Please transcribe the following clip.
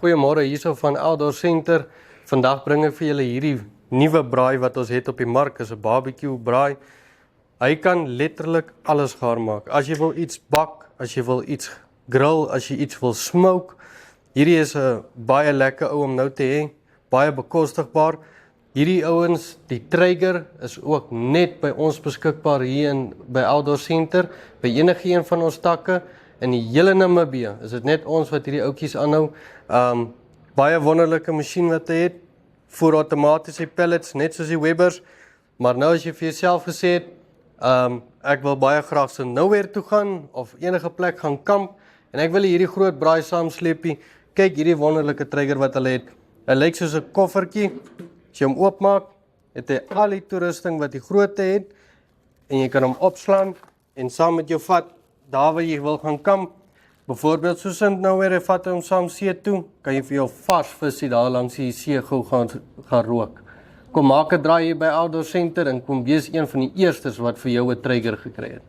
Goeiemôre hierso van Outdoor Center. Vandag bring ek vir julle hierdie nuwe braai wat ons het op die mark. Is 'n barbecue braai. Hy kan letterlik alles gaar maak. As jy wil iets bak, as jy wil iets grill, as jy iets wil smoke. Hierdie is 'n baie lekker ou om nou te hê, baie bekostigbaar. Hierdie ouens, die Traeger is ook net by ons beskikbaar hier by Outdoor Center, by enige een van ons takke. In die hele Namibië is dit net ons wat hierdie oudjies aanhou. Baie wonderlike masjien wat hy het, voer outomatiese pellets, net soos die Webbers. Maar nou as jy vir jouself gesê het, ek wil baie graag so nowhere toe gaan, of enige plek gaan kamp, en ek wil hierdie groot braai saamsleepie. Kyk hierdie wonderlike Traeger wat hulle het. Hy lyk soos 'n koffertjie. As jy hom oopmaak, het hy al die toerusting wat die grootte het, en jy kan hom opslaan, en saam met jou vat, daar waar jy wil gaan kamp, byvoorbeeld soos in nowhere, vat hom saam see toe, kan jy vir jou vars visie daar langs die see gou gaan rook. Kom maak 'n draai hier by Outdoor Center, en kom wees een van die eerstes wat vir jou 'n Traeger gekry het.